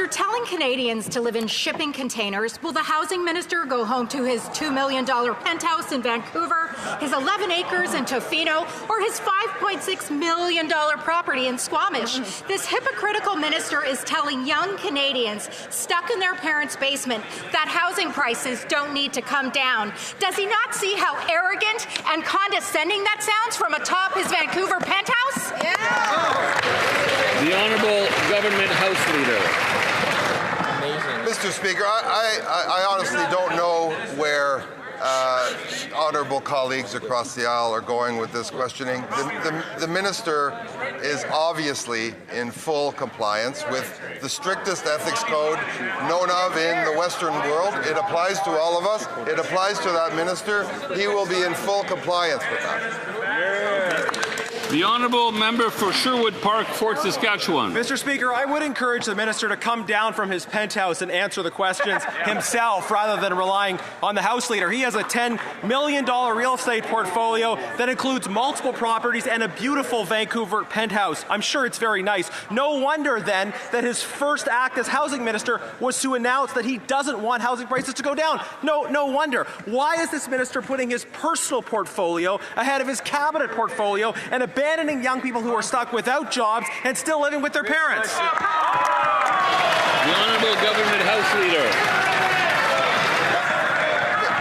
After telling Canadians to live in shipping containers, will the housing minister go home to his $2 million penthouse in Vancouver, his 11 acres in Tofino, or his $5.6 million property in Squamish? This hypocritical minister is telling young Canadians stuck in their parents' basement that housing prices don't need to come down. Does he not see how arrogant and condescending that sounds from atop his Vancouver penthouse? Yeah. The Honourable Government House Leader. Mr. Speaker, I honestly don't know where honourable colleagues across the aisle are going with this questioning. The minister is obviously in full compliance with the strictest ethics code known of in the Western world. It applies to all of us. It applies to that minister. He will be in full compliance with that. The Honourable Member for Sherwood Park, Fort Saskatchewan. Mr. Speaker, I would encourage the minister to come down from his penthouse and answer the questions himself rather than relying on the House Leader. He has a $10 million real estate portfolio that includes multiple properties and a beautiful Vancouver penthouse. I'm sure it's very nice. No wonder then that his first act as housing minister was to announce that he doesn't want housing prices to go down. No wonder. Why is this minister putting his personal portfolio ahead of his cabinet portfolio and abandoning young people who are stuck without jobs and still living with their parents? The Honourable Government House Leader.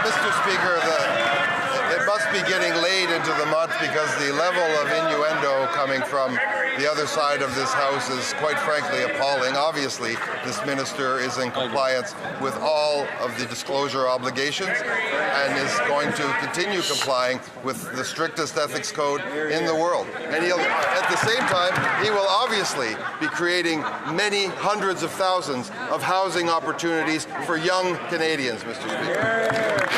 Mr. Speaker, it must be getting late into the month because the level of innuendo coming from the other side of this House is quite frankly appalling. Obviously, this minister is in compliance with all of the disclosure obligations and is going to continue complying with the strictest ethics code in the world. And at the same time, he will obviously be creating many hundreds of thousands of housing opportunities for young Canadians, Mr. Speaker.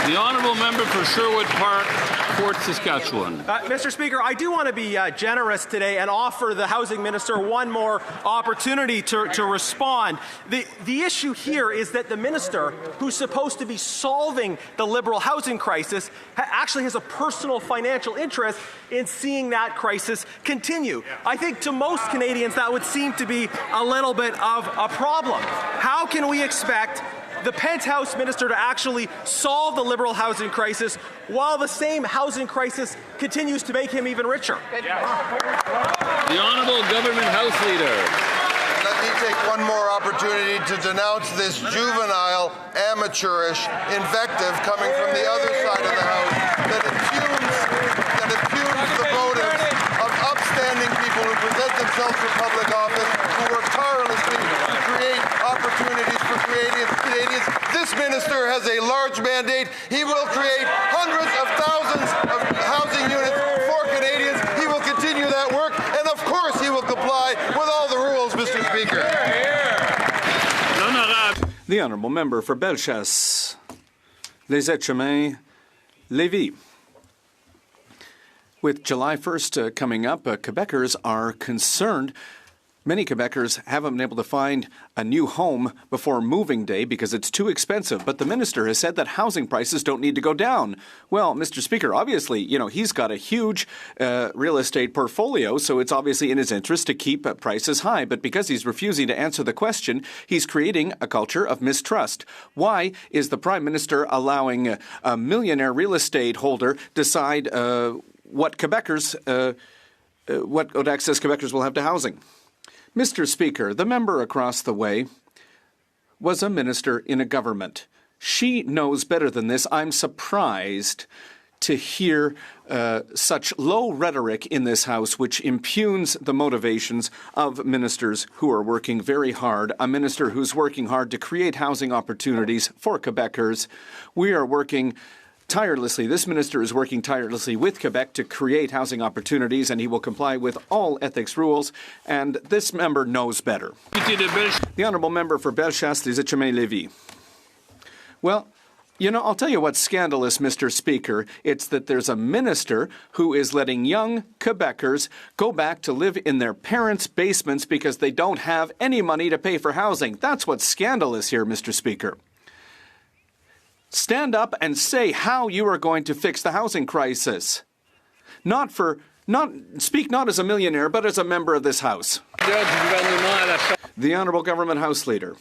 The Honourable Member for Sherwood Park, Fort Saskatchewan. Mr. Speaker, I do want to be generous today and offer the housing minister one more opportunity to respond. The issue here is that the minister, who's supposed to be solving the Liberal housing crisis, actually has a personal financial interest in seeing that crisis continue. I think to most Canadians that would seem to be a little bit of a problem. How can we expect the penthouse minister to actually solve the Liberal housing crisis while the same housing crisis continues to make him even richer? The Honourable Government House Leader. Let me take one more opportunity to denounce this juvenile, amateurish invective coming from the other side of the House that impugns the motives of upstanding people who present themselves for public office, who work tirelessly to create opportunities for Canadians. This minister has a large mandate. He will create hundreds of thousands of housing units for Canadians. He will continue that work, and of course he will comply with all the rules, Mr. Speaker. The Honourable Member for Bellechasse, Les Etchemins, Lévis. With July 1st coming up, Quebecers are concerned. Many Quebecers haven't been able to find a new home before moving day because it's too expensive. But the minister has said that housing prices don't need to go down. Well, Mr. Speaker, obviously, he's got a huge real estate portfolio, so it's obviously in his interest to keep prices high. But because he's refusing to answer the question, he's creating a culture of mistrust. Why is the Prime Minister allowing a millionaire real estate holder decide what access Quebecers will have to housing? Mr. Speaker, the member across the way was a minister in a government. She knows better than this. I'm surprised to hear such low rhetoric in this House, which impugns the motivations of ministers who are working very hard. A minister who's working hard to create housing opportunities for Quebecers. We are working tirelessly. This minister is working tirelessly with Quebec to create housing opportunities, and he will comply with all ethics rules, and this member knows better. The Honourable Member for Bellechasse, Les Etchemins, Lévis. Well, I'll tell you what's scandalous, Mr. Speaker. It's that there's a minister who is letting young Quebecers go back to live in their parents' basements because they don't have any money to pay for housing. That's what's scandalous here, Mr. Speaker. Stand up and say how you are going to fix the housing crisis. Speak not as a millionaire, but as a member of this House. The Honourable Government House Leader.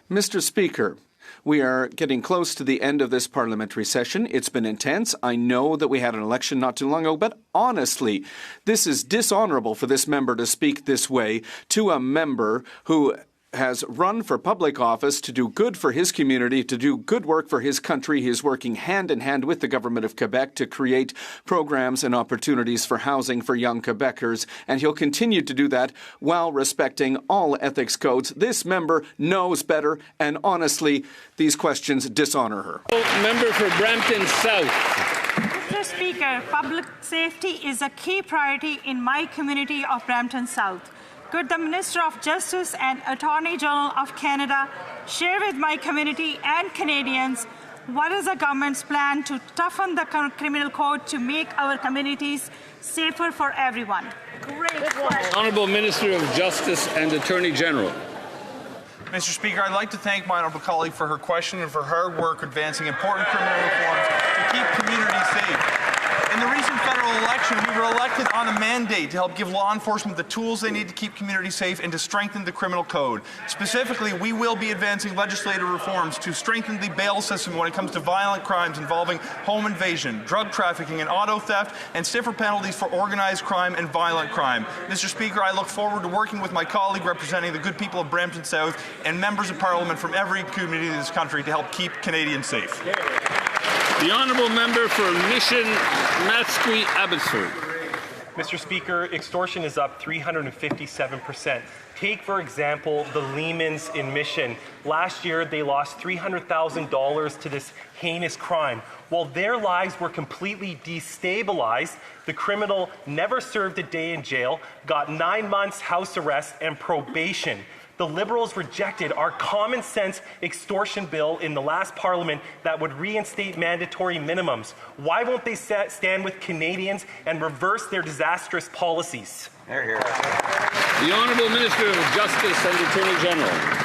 Mr. Speaker, we are getting close to the end of this parliamentary session. It's been intense. I know that we had an election not too long ago, but honestly, this is dishonourable for this member to speak this way to a member who has run for public office to do good for his community, to do good work for his country. He is working hand in hand with the government of Quebec to create programs and opportunities for housing for young Quebecers, and he'll continue to do that while respecting all ethics codes. This member knows better, and honestly, these questions dishonour her. Member for Brampton South. Mr. Speaker, public safety is a key priority in my community of Brampton South. Could the Minister of Justice and Attorney General of Canada share with my community and Canadians what is the government's plan to toughen the criminal code to make our communities safer for everyone? Great question. Honourable Minister of Justice and Attorney General. Mr. Speaker, I'd like to thank my honourable colleague for her question and for her work advancing important criminal reforms to keep communities safe. In the recent federal election, we were elected on a mandate to help give law enforcement the tools they need to keep communities safe and to strengthen the criminal code. Specifically, we will be advancing legislative reforms to strengthen the bail system when it comes to violent crimes involving home invasion, drug trafficking, and auto theft, and stiffer penalties for organized crime and violent crime. Mr. Speaker, I look forward to working with my colleague representing the good people of Brampton South and members of Parliament from every community in this country to help keep Canadians safe. The Honourable Member for Mission Matsqui Abbotsford. Mr. Speaker, extortion is up 357%. Take, for example, the Lehmans in Mission. Last year, they lost $300,000 to this heinous crime. While their lives were completely destabilized, the criminal never served a day in jail, got 9 months house arrest and probation. The Liberals rejected our common-sense extortion bill in the last Parliament that would reinstate mandatory minimums. Why won't they stand with Canadians and reverse their disastrous policies? The Honourable Minister of Justice and Attorney General.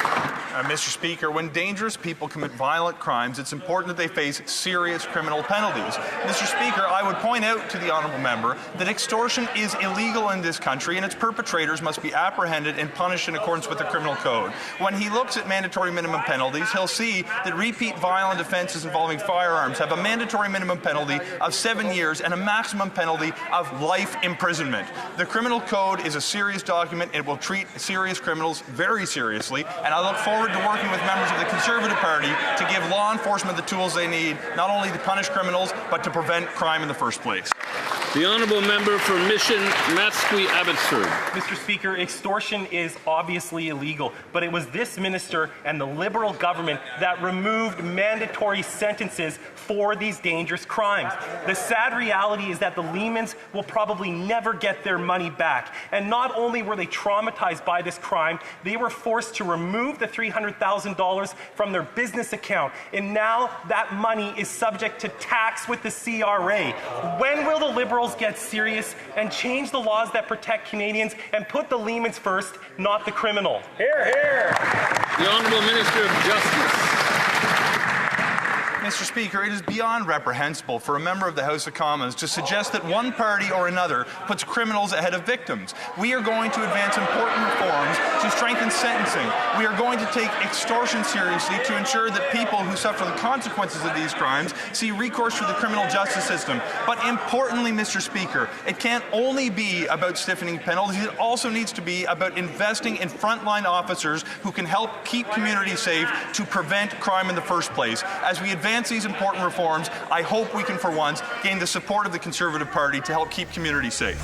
Mr. Speaker, when dangerous people commit violent crimes, it's important that they face serious criminal penalties. Mr. Speaker, I would point out to the honourable member that extortion is illegal in this country and its perpetrators must be apprehended and punished in accordance with the criminal code. When he looks at mandatory minimum penalties, he'll see that repeat violent offences involving firearms have a mandatory minimum penalty of 7 years and a maximum penalty of life imprisonment. The criminal code is a serious document. It will treat serious criminals very seriously, and I look forward to working with members of the Conservative Party to give law enforcement the tools they need, not only to punish criminals, but to prevent crime in the first place. The Honourable Member for Mission Matsqui Abbotsford. Mr. Speaker, extortion is obviously illegal, but it was this minister and the Liberal government that removed mandatory sentences for these dangerous crimes. The sad reality is that the Lehmans will probably never get their money back. And not only were they traumatized by this crime, they were forced to remove the $300,000 from their business account. And now that money is subject to tax with the CRA. When will the Liberals get serious and change the laws that protect Canadians and put the Lehmans first, not the criminal? Hear, hear. The Honourable Minister of Justice. Mr. Speaker, it is beyond reprehensible for a member of the House of Commons to suggest that one party or another puts criminals ahead of victims. We are going to advance important reforms to strengthen sentencing. We are going to take extortion seriously to ensure that people who suffer the consequences of these crimes see recourse through the criminal justice system. But importantly, Mr. Speaker, it can't only be about stiffening penalties. It also needs to be about investing in frontline officers who can help keep communities safe to prevent crime in the first place. As we advance these important reforms, I hope we can, for once, gain the support of the Conservative Party to help keep communities safe.